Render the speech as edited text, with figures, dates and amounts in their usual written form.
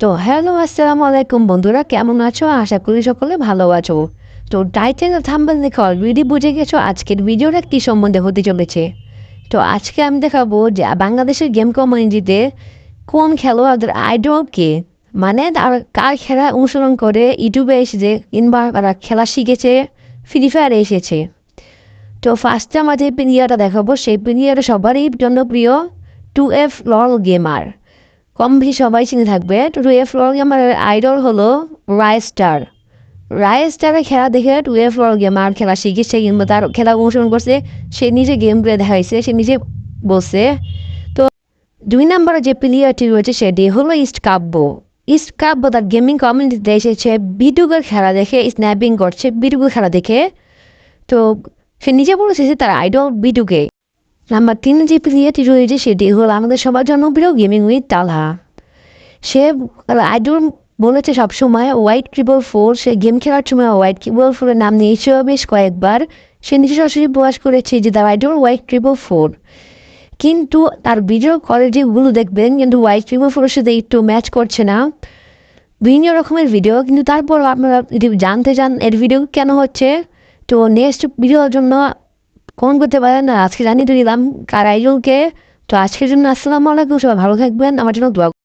তো হ্যালো আসসালামু আলাইকুম বন্ধুরা, কেমন আছো? আশা করি সকলে ভালো আছো। তো টাইটেল থাম্বনেল দেখে অলরেডি বুঝে গেছো আজকের ভিডিওটা কি সম্বন্ধে হতে চলেছে। তো আজকে আমি দেখাবো যে বাংলাদেশের গেম কমিউনিটিতে কোন খেলোয়াড়দের আইডল কে, মানে তারা কার খেলা অনুসরণ করে ইউটিউবে এসেছে কিংবা তারা খেলা শিখেছে ফ্রি ফায়ারে এসেছে। তো ফার্স্টে আমরা যে প্লেয়ারটা দেখাবো সেই প্লেয়ারটা সবারই জনপ্রিয়, 2F লল গেমার। কম বেশি সবাই চিনে থাকবে। টু এফ লল গেমার আইডল হলো রাইস্টার। রাইস্টারের খেলা দেখে 2F লল গেমার খেলা শিখেছে কিংবা তার খেলা অনুসরণ করছে। সে নিজে গেম প্লে দেখাইছে, সে নিজে বলছে। তো 2 নম্বরে যে প্লেয়ারটি রয়েছে সেটি হলো ইস্ট কাব্য। ইস্ট কাব্য তার গেমিং কমিউনিটিতে এসেছে বিটুকের খেলা দেখে, স্ন্যাপিং করছে বিটুকের খেলা দেখে। তো সে নিজে বলেছে যে তার আইডল বিটুকে। নাম্বার 3 যে প্লেয়ারটি রয়েছে সেটি হলো আমাদের সবার জনপ্রিয় gaming with Talha. Say idol বলেছে সবসময় হোয়াইট 444। সে গেম খেলার সময় হোয়াইট 444-এর নাম নিয়েছিল বেশ কয়েকবার। সে নিজে সরাসরি প্রকাশ করেছে যে তার আইডল হোয়াইট 444। কিন্তু তার ভিডিও কোয়ালিটিগুলো দেখবেন কিন্তু হোয়াইট 444-এর সাথে একটু ম্যাচ করছে না। বিভিন্ন রকমের ভিডিও, কিন্তু তারপর আপনারা যদি জানতে চান এর ভিডিও কেন হচ্ছে, তো নেক্সট ভিডিওর জন্য কমেন্ট করতে পারেন। আজকে জানিয়ে দিলাম কার আইডলকে। তো আজকের জন্য আসসালামু আলাইকুম, সবাই ভালো থাকবেন, আমার জন্য দোয়া